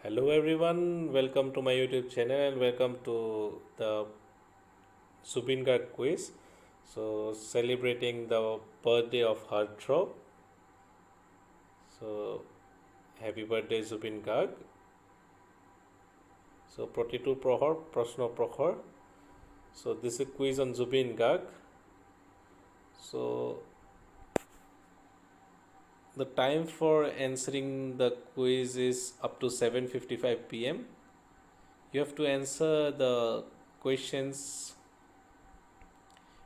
Hello everyone, welcome to my YouTube channel and welcome to the Zubin Garg quiz. So celebrating the birthday of Heartthrob. So happy birthday Zubin Garg. So Pratitu Prohor, Prashno Prohor. So this is a quiz on Zubin Garg. So the time for answering the quiz is up to 7:55 p.m. You have to answer the questions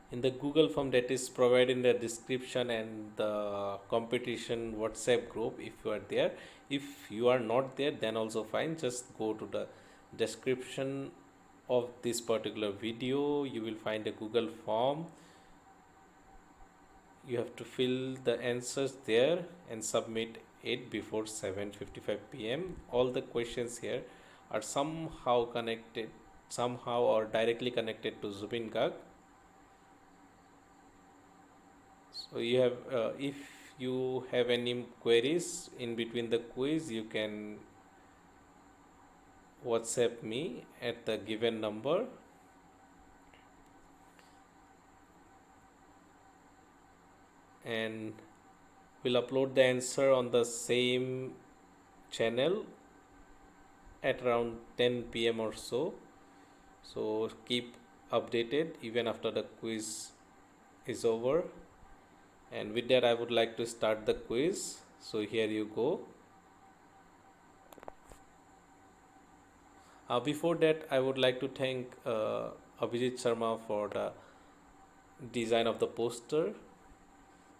in the Google form that is provided in the description and the competition WhatsApp group if you are there. If you are not there, then also fine. Just go to the description of this particular video. You will find a Google form. You have to fill the answers there and submit it before 7:55 p.m. All the questions here are somehow connected, somehow or directly connected to Zubin Garg. So you have, if you have any queries in between the quiz, you can WhatsApp me at the given number. And we'll upload the answer on the same channel at around 10 p.m. or so. So keep updated even after the quiz is over. And with that, I would like to start the quiz. So here you go. Before that, I would like to thank Abhijit Sharma for the design of the poster.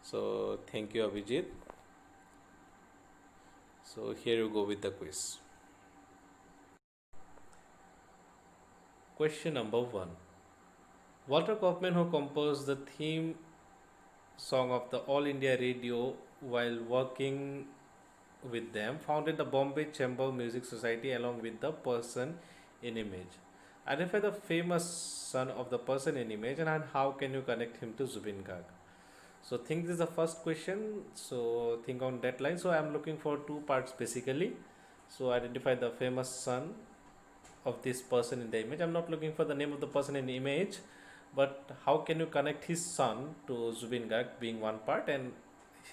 So thank you, Abhijit. So here you go with the quiz. Question number 1. Walter Kaufman, who composed the theme song of the All India Radio while working with them, founded the Bombay Chamber Music Society along with the person in image. Identify the famous son of the person in image and how can you connect him to Zubin Garg. So think this is the first question. So think on that line. So I'm looking for two parts basically. So identify the famous son of this person in the image. I'm not looking for the name of the person in the image, but how can you connect his son to Zubin Garg being one part and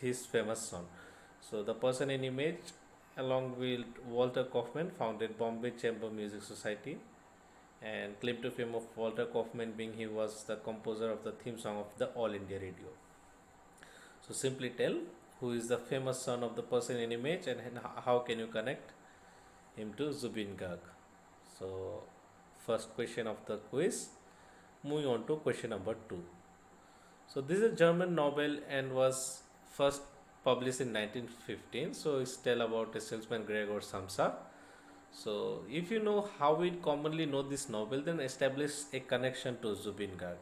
his famous son. So the person in image along with Walter Kaufman founded Bombay Chamber Music Society, and claim to fame of Walter Kaufman being he was the composer of the theme song of the All India Radio. So simply tell who is the famous son of the person in image and how can you connect him to Zubin Garg. So first question of the quiz. Moving on to question number 2. So this is a German novel and was first published in 1915. So it's tell about a salesman Gregor Samsa. So if you know how we commonly know this novel, then establish a connection to Zubin Garg.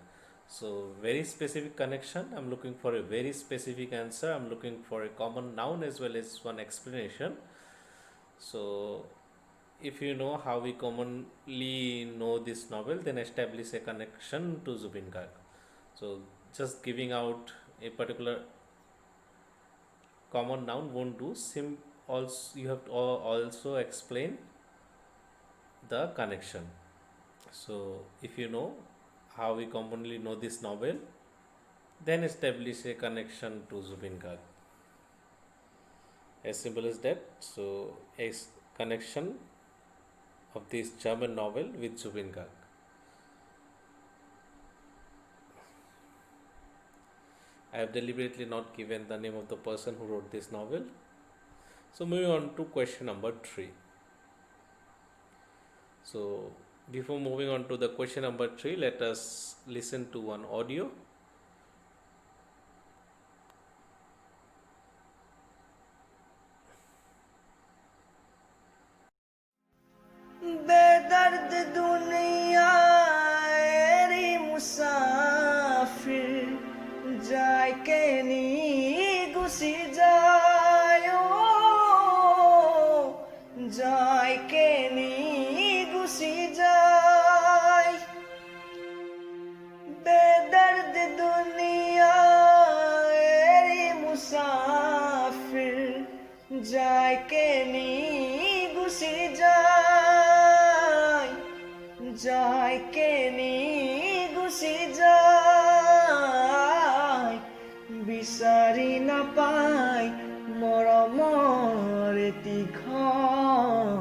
So very specific connection. I'm looking for a very specific answer. I'm looking for a common noun as well as one explanation. So if you know how we commonly know this novel, then establish a connection to Zubin Garg. So just giving out a particular common noun won't do. Also you have to also explain the connection. So if you know how we commonly know this novel, then establish a connection to Zubin Garg. As simple as that. So a connection of this German novel with Zubin Garg. I have deliberately not given the name of the person who wrote this novel. So moving on to question number 3. So before moving on to the question number 3, let us listen to one audio. बेदर्द दुनिया एरी मुसाफिर जाय के नी गुसी जायो जाय के नी गुसी जाय बेदर्द Gucci যায় যায় কেনি গুচি যায় বিচাৰি নাপায় মৰমৰ এটিখন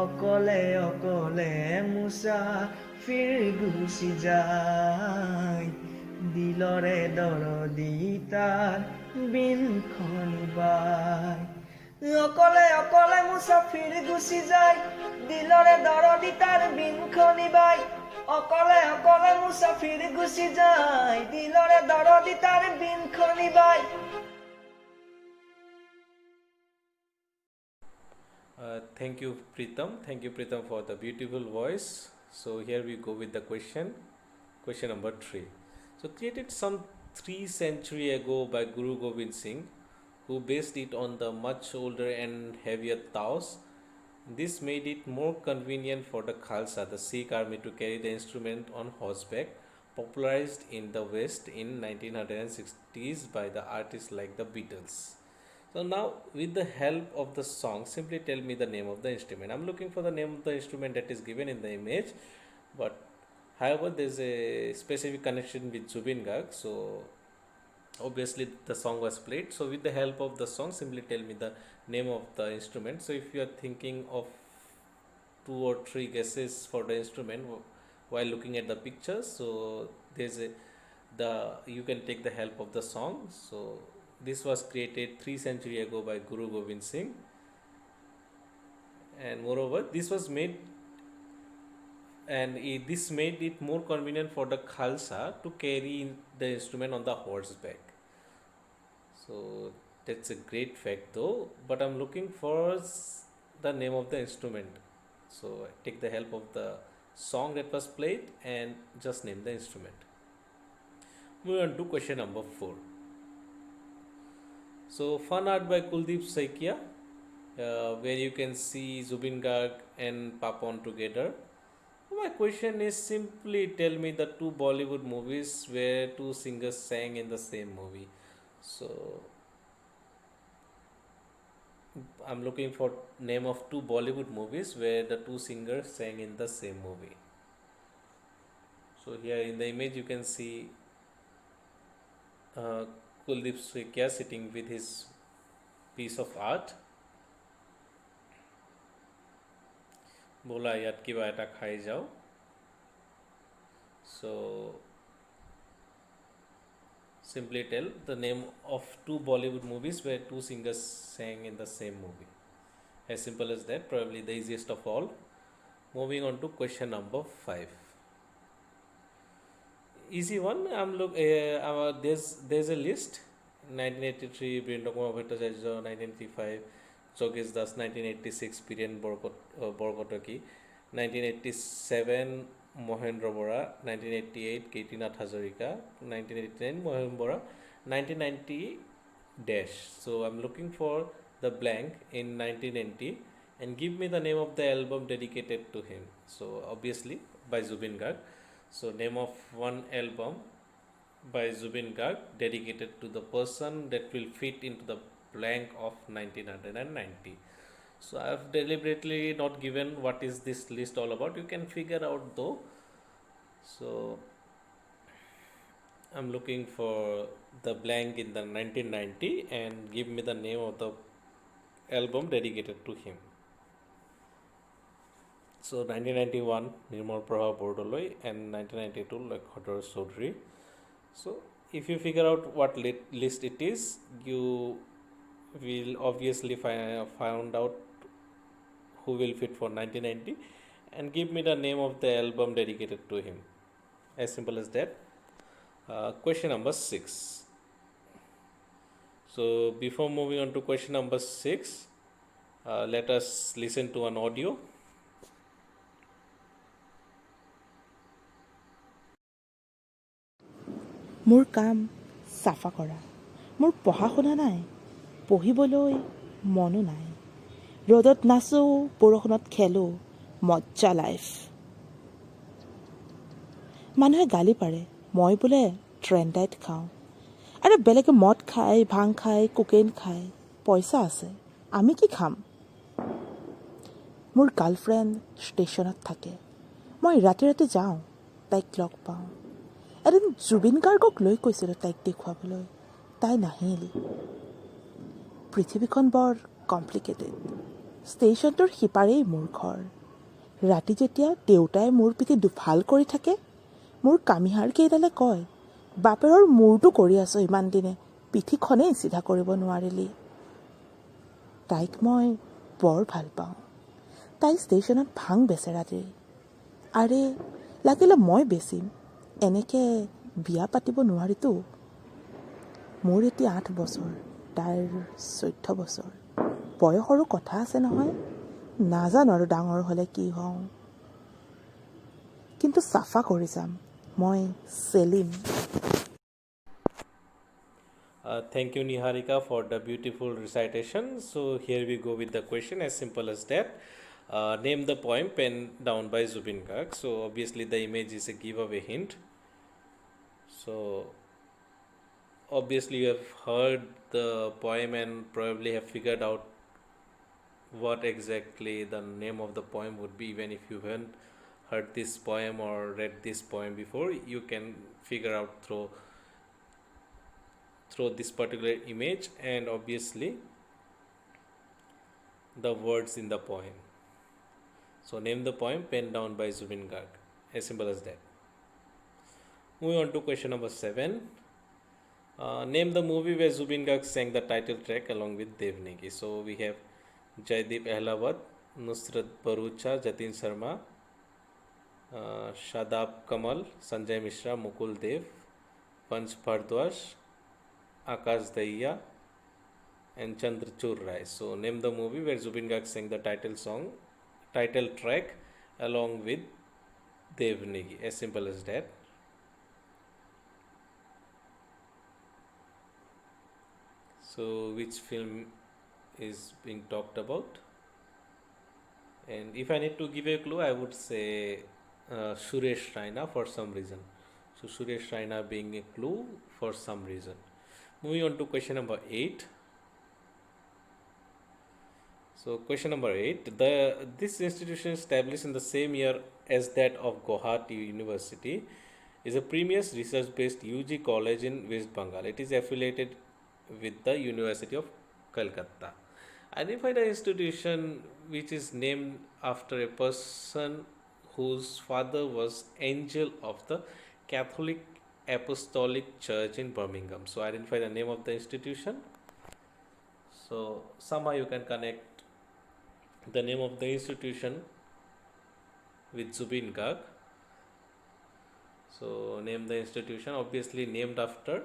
অকলে অকলে মুছাফিৰ গুচি যায় দিলৰে দৰদি তাৰ বিনখন বাই অকলে অকলে মুছাফিৰ গুচি যায় দিলৰে দৰদি তাৰ বিনখন বাই অকলে অকলে মুছাফিৰ গুচি যায় দিলৰে দৰদি তাৰ বিনখন by Thank you, Pritam. Thank you, Pritam, for the beautiful voice. So here we go with the question. Question number 3. So created some 3 centuries ago by Guru Gobind Singh, who based it on the much older and heavier Taos. This made it more convenient for the Khalsa, the Sikh army, to carry the instrument on horseback, popularized in the West in 1960s by the artists like the Beatles. So now, with the help of the song, simply tell me the name of the instrument. I'm looking for the name of the instrument that is given in the image, but however, there's a specific connection with Zubin Garg, so obviously the song was played. So with the help of the song, simply tell me the name of the instrument. So if you are thinking of 2 or 3 guesses for the instrument while looking at the pictures, so there's you can take the help of the song. So this was created 3 centuries ago by Guru Gobind Singh, and moreover this was made this made it more convenient for the Khalsa to carry the instrument on the horseback. So that's a great fact though, but I'm looking for the name of the instrument. So I take the help of the song that was played and just name the instrument. Moving on to question number 4. So fun art by Kuldeep Saikia, where you can see Zubin Garg and Papon together. My question is, simply tell me the 2 Bollywood movies where 2 singers sang in the same movie. So I'm looking for name of 2 Bollywood movies where the 2 singers sang in the same movie. So here in the image you can see Kuldeep Saikia sitting with his piece of art. Bola yat kiba eta khai jao. So simply tell the name of 2 Bollywood movies where 2 singers sang in the same movie. As simple as that, probably the easiest of all. Moving on to question number 5. Easy one. There's a list. 1983 Birendra Kumar Bhattacharya, 1985 Jogesh Das, 1986 Biren Borkotaki, 1987 Mohendra Bora, 1988 Kirtinath Hazarika, 1989 Mohen Bora, 1990 dash. So I'm looking for the blank in 1990 and give me the name of the album dedicated to him. So obviously by Zubin Garg. So name of one album by Zubin Garg dedicated to the person that will fit into the blank of 1990. So I have deliberately not given what is this list all about. You can figure out though. So I'm looking for the blank in the 1990 and give me the name of the album dedicated to him. So 1991 Nirmal Prabha Bordoloi and 1992 Lakhadar Chaudhary. So if you figure out what list it is, you will obviously find out who will fit for 1990 and give me the name of the album dedicated to him. As simple as that. Question number 6. So before moving on to question number 6, let us listen to an audio. মোৰ কাম চাফা কৰা, মোৰ পঢ়া শুনা নাই, পঢ়িবলৈ মনো নাই, ৰ'দত নাচো, বৰষুণত খেলো, মজ্জা লাইফ। মানুহে গালি পাৰে, মই বোলে ট্ৰেণ্ড ডাইট খাওঁ, আৰু বেলেগে মদ খায়, ভাং খায়, কোকেইন খায়, পইচা আছে, আমি কি খাম? মোৰ গাৰ্লফ্ৰেণ্ড ষ্টেচনত থাকে। মই ৰাতি ৰাতি যাওঁ, তাইক লগ পাওঁ। এদিন জুবিন গাৰ্গক লৈ কৈছিলোঁ তাইক দেখুৱাবলৈ, তাই নাহিল। পৃথিৱীখন বৰ কমপ্লিকেটেড। ষ্টেচনটোৰ সিপাৰেই মোৰ ঘৰ। ৰাতি যেতিয়া দেউতাই মোৰ পিঠি দুফাল কৰি থাকে, মোৰ কামিহাৰ কেইডালে কয়, বাপেৰৰ মূৰটো কৰি আছ ইমান দিনে, পিঠিখনেই চিধা কৰিব নোৱাৰিলি। তাইক মই বৰ ভাল পাওঁ। তাই ষ্টেচনত ভাং বেচে ৰাতি। আৰে লাগিলে মই বেচিম, এনেকৈ বিয়া পাতিব নোৱাৰিতো। মোৰ এতিয়া 8 বছৰ, তাইৰ 14 বছৰ। বয়সৰো কথা আছে নহয়, নাজানো আৰু ডাঙৰ হ'লে কি হওঁ। কিন্তু চাফা কৰি যাম, মই Salim. Thank you, Niharika, for the beautiful recitation. So here we go with the question, as simple as that. Name the poem penned down by Zubin Garg. So obviously the image is a giveaway hint. So obviously you have heard the poem and probably have figured out what exactly the name of the poem would be. Even if you haven't heard this poem or read this poem before, you can figure out through this particular image and obviously the words in the poem. So name the poem penned down by Zubin Garg. As simple as that. Moving on to question number 7. Name the movie where Zubin Garg sang the title track along with Devnagi. So we have Jaideep Ahlawat, Nusrat Bharucha, Jatin Sharma, Shadab Kamal, Sanjay Mishra, Mukul Dev, Panch Bhardwaj, Akash Dahiya and Chandrachur Rai. So name the movie where Zubin Garg sang the title track along with Devnagi. As simple as that. So which film is being talked about? And if I need to give a clue, I would say Suresh Raina for some reason. So Suresh Raina being a clue for some reason. Moving on to question number 8. So question number 8. This institution, established in the same year as that of Guwahati University, is a premier research-based UG college in West Bengal. It is affiliated with the University of Calcutta. Identify the institution which is named after a person whose father was angel of the Catholic Apostolic Church in Birmingham. So identify the name of the institution. So somehow you can connect the name of the institution with Zubin Garg. So name the institution, obviously named after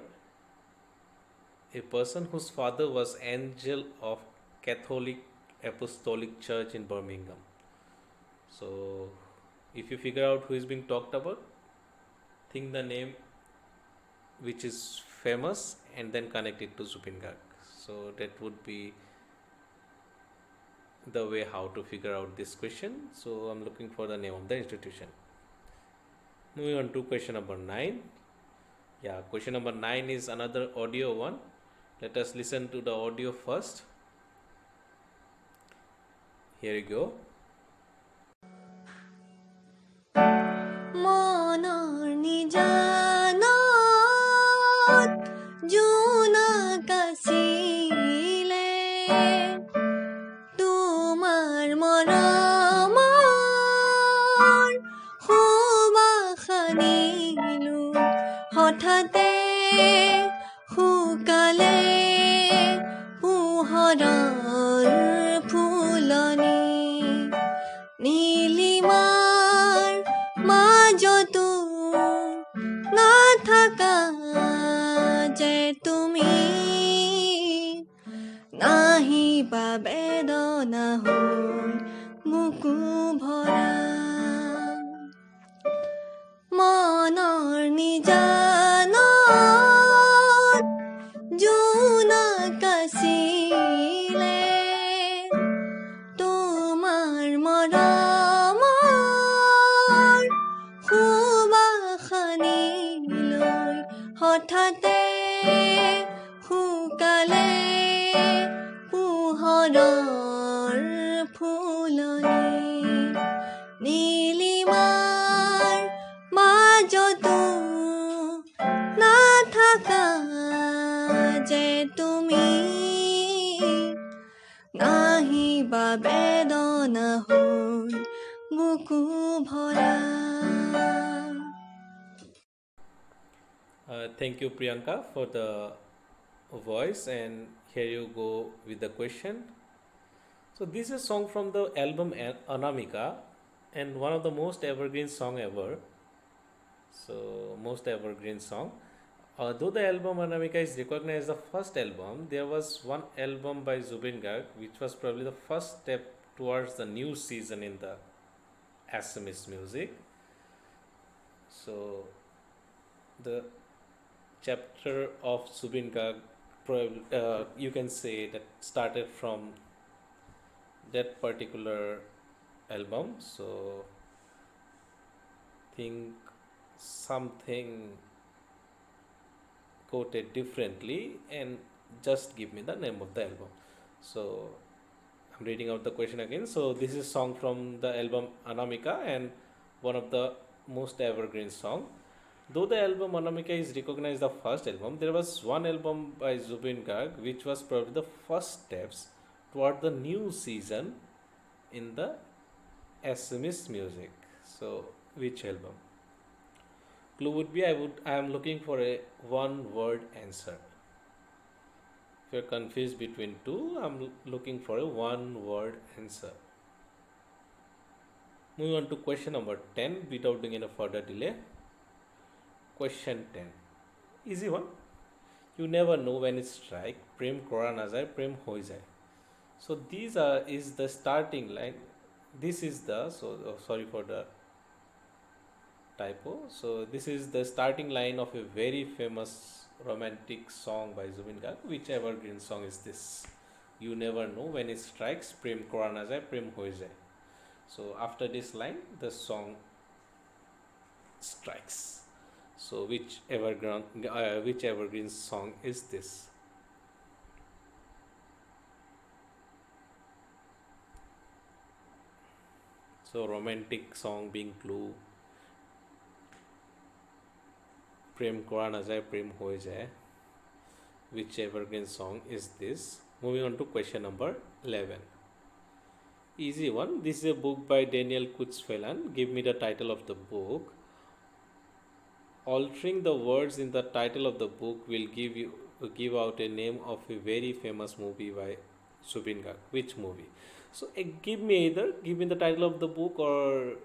a person whose father was angel of Catholic Apostolic Church in Birmingham. So if you figure out who is being talked about, think the name which is famous and then connect it to Zubin Garg. So that would be the way how to figure out this question. So I'm looking for the name of the institution. Moving on to question number 9. Yeah, question number 9 is another audio one. Let us listen to the audio first. Here you go. মনৰ নিজানত জোনাক আছিলে, তোমাৰ মৰমৰ সুবাস আনিলো, হঠাতে শুকালে পোহৰৰ ফুলনি, নীলিমাৰ মাজতো নাথাকা যে তুমি, নাহিবা বেদনা হৈ বুকু ভৰা, মনৰ নিজানত জোনাক আছিলে, তোমাৰ মৰমৰ সুবাস আনিলৈ, হঠাতে শুকালে পোহৰৰ ফুলনি। নীলিমাৰ মাজতো নাথাকা যে তুমি নাহিবা বেদনা হৈ বুকু ভৰা Thank you, Priyanka, for the voice. And here you go with the question. So this is a song from the album Anamika, and one of the most evergreen song ever. So most evergreen song. Though the album Anamika is recognized as the first album, there was one album by Zubin Garg which was probably the first step towards the new season in the Assamese music. So the chapter of Zubin Garg, you can say that started from that particular album. So think something quoted differently and just give me the name of the album. So I'm reading out the question again. So this is song from the album Anamika and one of the most evergreen song. Though the album Anamika is recognized the first album, there was one album by Zubin Garg which was probably the first steps toward the new season in the Assamese music. So which album? Clue would be I am looking for a one word answer. If you're confused between two, I'm looking for a one word answer. Moving on to question number 10 without doing any further delay. Question 10. Easy one. You never know when it strike. Prem kora na jai, prem hoi jai. So these is the starting line. This is the sorry for the typo. So this is the starting line of a very famous romantic song by Zubin Garg. Which evergreen song is this? You never know when it strikes. Prem kora na jai, prem hoi jai. So after this line, the song strikes. So which evergreen song is this? So romantic song being clue. Prem kora na jai, prem hoi jai. Which evergreen song is this? Moving on to question number 11. Easy one. This is a book by Daniel Kutzfelan. Give me the title of the book. Altering the words in the title of the book will give out a name of a very famous movie by Zubin Garg. Which movie? So give me the title of the book or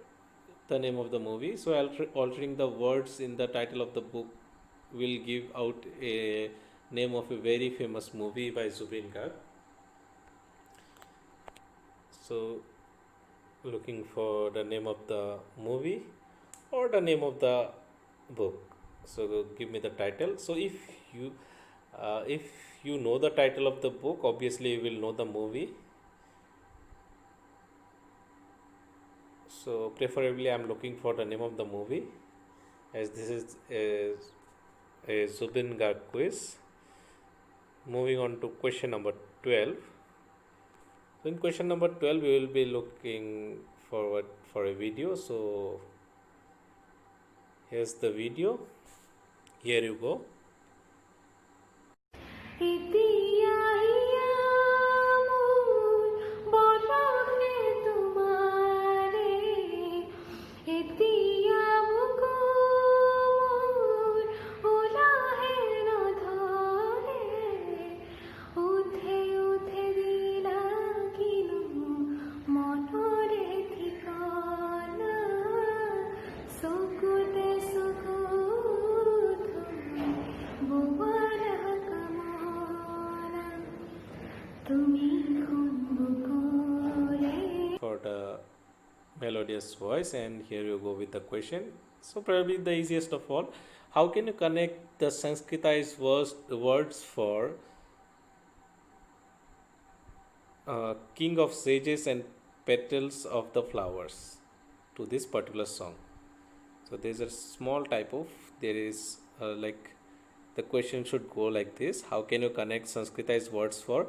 the name of the movie. So altering the words in the title of the book will give out a name of a very famous movie by Zubin Garg. So looking for the name of the movie or the name of the book. So give me the title. So if you know the title of the book, obviously you will know the movie. So preferably I'm looking for the name of the movie, as this is a Zubin Garg quiz. Moving on to question number 12. So in question number 12 we will be looking forward for a video. So here's the video. Here you go. For the melodious voice, and here you go with the question. So probably the easiest of all, how can you connect the Sanskritized words for King of Sages and Petals of the Flowers to this particular song? So there's a small typo. There is like the question should go like this: how can you connect Sanskritized words for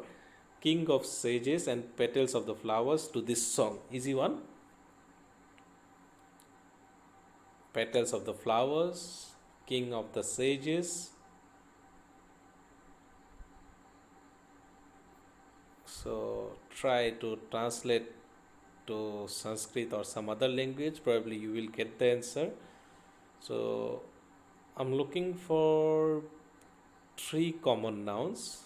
King of Sages and Petals of the Flowers to this song? Easy one. Petals of the Flowers, King of the Sages. So try to translate to Sanskrit or some other language, probably you will get the answer. So I'm looking for three common nouns.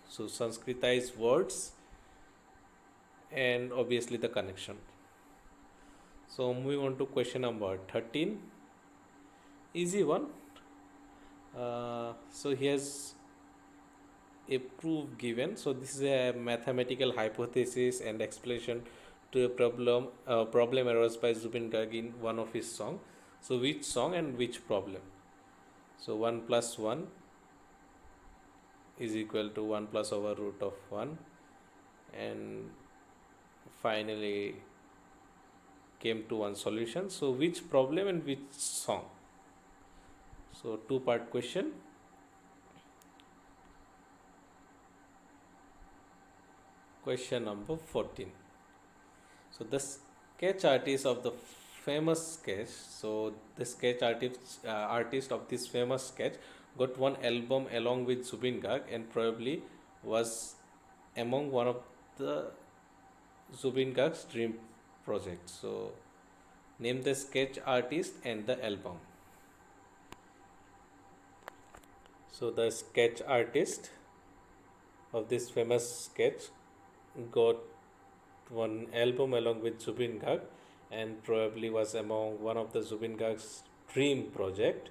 So Sanskritized words and obviously the connection. So moving on to question number 13. Easy one. So here's a proof given. So this is a mathematical hypothesis and explanation to a problem arose by Zubin Garg in one of his songs. So which song and which problem? So 1 plus 1 is equal to 1 plus over root of 1, and finally came to one solution. So which problem and which song? So two-part question. Question number 14. So the sketch artist of the famous sketch, so the sketch artist of this famous sketch got one album along with Zubin Garg and probably was among one of the Zubin Garg's dream projects. So name the sketch artist and the album. So the sketch artist of this famous sketch got one album along with Zubin Garg and probably was among one of the Zubin Garg's dream project.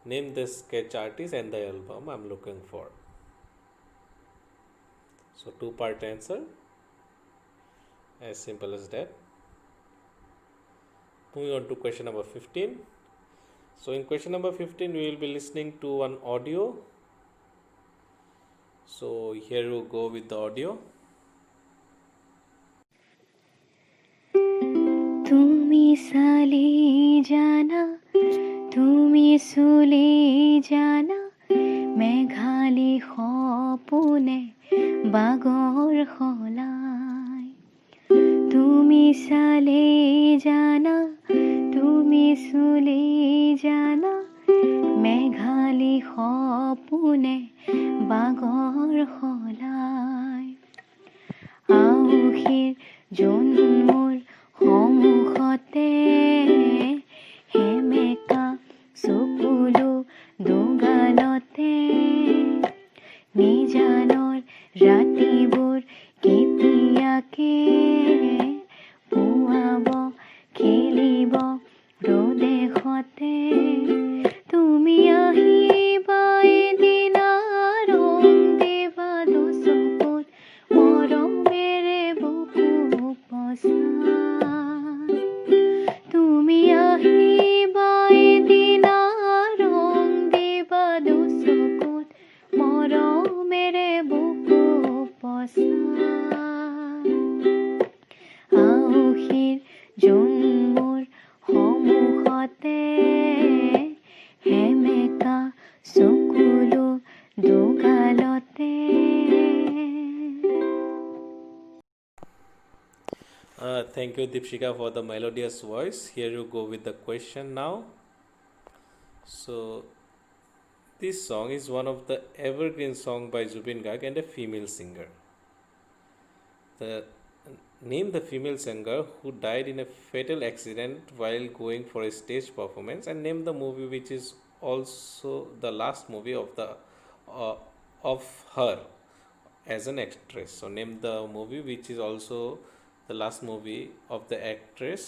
Name the sketch artist and the album I'm looking for. So two-part answer, as simple as that. Moving on to question number 15. So in question number 15 we will be listening to one audio. So here you go with the audio. তুমি চালি জানা তুমি চুলি জানা মেঘালী সপোনে বাগৰ সলাই তুমি চালি জানা তুমি চুলি জানা মেঘালী সপোনে বাগৰ সলাই আউসীৰ জন্মৰ সন্মুখতে হেমেকা চকুলো দুগালতে নিজানৰ ৰাতিবোৰ কেতিয়াকে পুৱাব খেলিব ৰদেশতে তুমি আহিবা এদিনা ৰং দিবা দুচকুত মৰমেৰে বুকু পচাই তুমি আহিবা এদিনা ৰং দিবা দুচকুত মৰমেৰে বুকু পচাই আউসীৰ জন্মৰ সন্মুখতে হেমেকা চকুলো দুগালতে Thank you, Deepshika, for the melodious voice. Here you go with the question now. So this song is one of the evergreen song by Zubin Garg and a female singer. Name the female singer who died in a fatal accident while going for a stage performance, and name the movie which is also the last movie of her as an actress. So name the movie which is also the last movie of the actress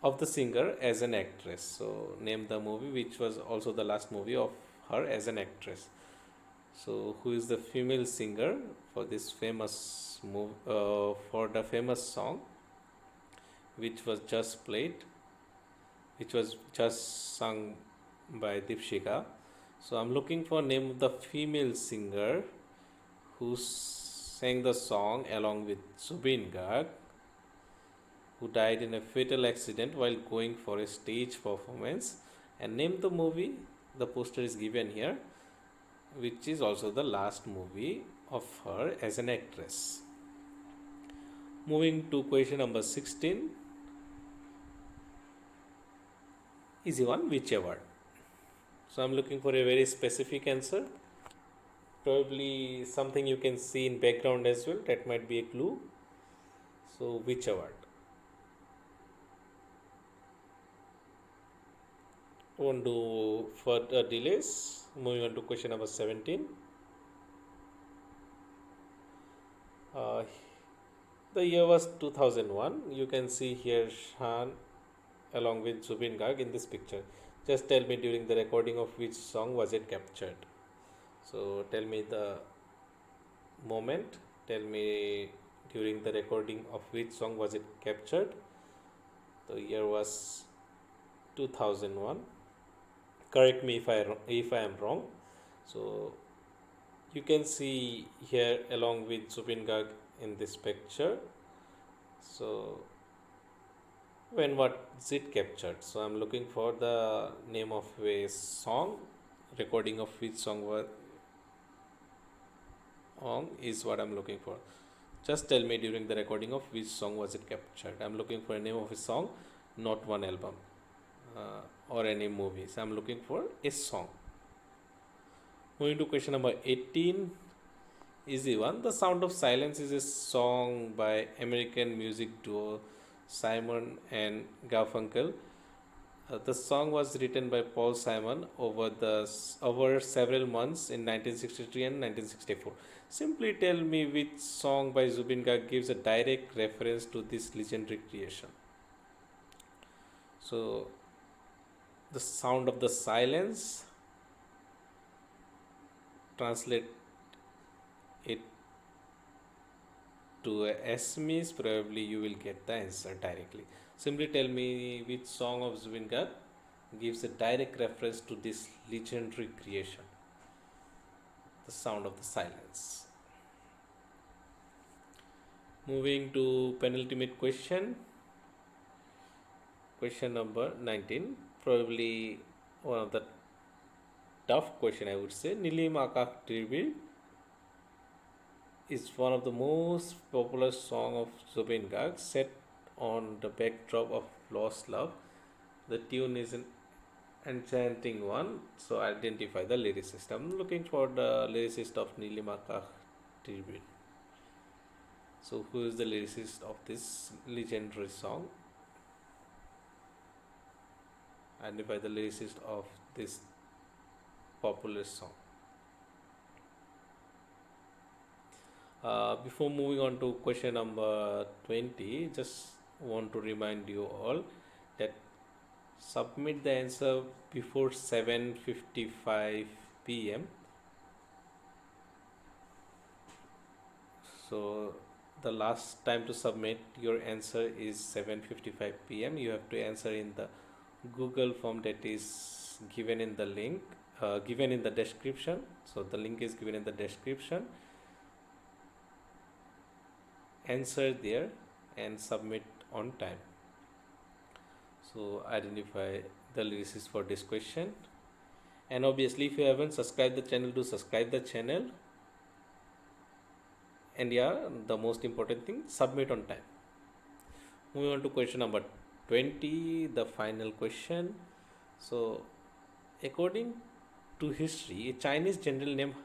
of the singer as an actress. So name the movie which was also the last movie of her as an actress. So who is the female singer for this famous for the famous song which was just played, which was just sung by Deepshika? So I'm looking for name of the female singer who sang the song along with Zubin Garg, who died in a fatal accident while going for a stage performance, and name the movie. The poster is given here, which is also the last movie of her as an actress. Moving to question number 16. Easy one, which award? So I'm looking for a very specific answer. Probably something you can see in background as well. That might be a clue. So which award? Won't do further delays. Moving on to question number 17. Uh, the year was 2001. You can see here Shan along with Zubin Garg in this picture. Just tell me during the recording of which song was it captured. So tell me the moment. Tell me during the recording of which song was it captured. The year was 2001. Correct me if I am wrong. So you can see here along with Zubin Garg in this picture. So when was it captured? So I'm looking for the name of a song, recording of which song is what I'm looking for. Just tell me during the recording of which song was it captured. I'm looking for a name of a song, not one album or any movies. I'm looking for a song. Moving to question number 18. Easy one. The Sound of Silence is a song by American music duo Simon and Garfunkel. The song was written by Paul Simon over several months in 1963 and 1964. Simply tell me which song by Zubin Garg gives a direct reference to this legendary creation. So, the sound of the silence, translate it to Assamese, probably you will get the answer directly. Simply tell me which song of Zubin Garg gives a direct reference to this legendary creation, the sound of the silence. Moving to penultimate question, question number 19, probably one of the tough question I would say. Nilim Akak Tirbil is one of the most popular song of Zubin Garg, set on the backdrop of lost love. The tune is an enchanting one, so identify the lyricist. I'm looking for the lyricist of Nilim Akak Tirbil. So who is the lyricist of this legendary song? Identify the lyricist of this popular song. Before moving on to question number 20, just want to remind you all that submit the answer before 7:55 p.m. So the last time to submit your answer is 7:55 p.m. You have to answer in the Google form that is given in the link, given in the description. So the link is given in the description. Answer there and submit on time. So identify the lyricist for this question. And obviously, if you haven't subscribed the channel, do subscribe the channel. And yeah, the most important thing, submit on time. Moving on to question number 20, the final question. So, according to history, a Chinese general named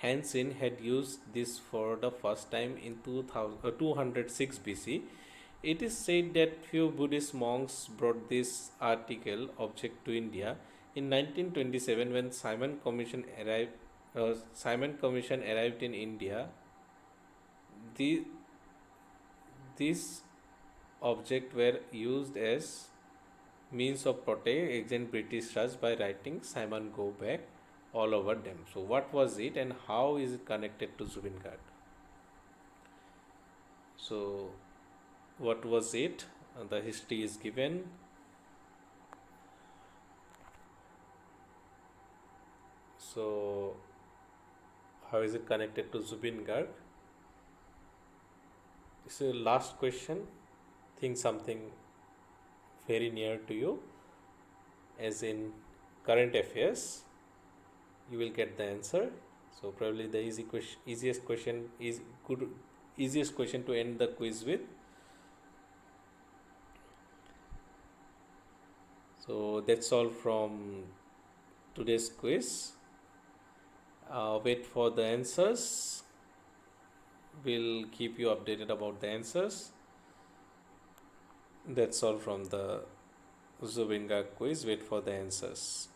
Han Xin had used this for the first time in 206 BC. It is said that few Buddhist monks brought this article object to India in 1927 when Simon Commission arrived in India. These objects were used as means of protect against British Raj by writing Simon Go Back all over them. So what was it and how is it connected to Zubin Garg? So what was it? The history is given. So how is it connected to Zubin Garg? This is the last question. Think something very near to you, as in current affairs. You will get the answer. So probably the easiest question is easiest question to end the quiz with. So that's all from today's quiz. Wait for the answers. We'll keep you updated about the answers. That's all from the Zubinga quiz. Wait for the answers.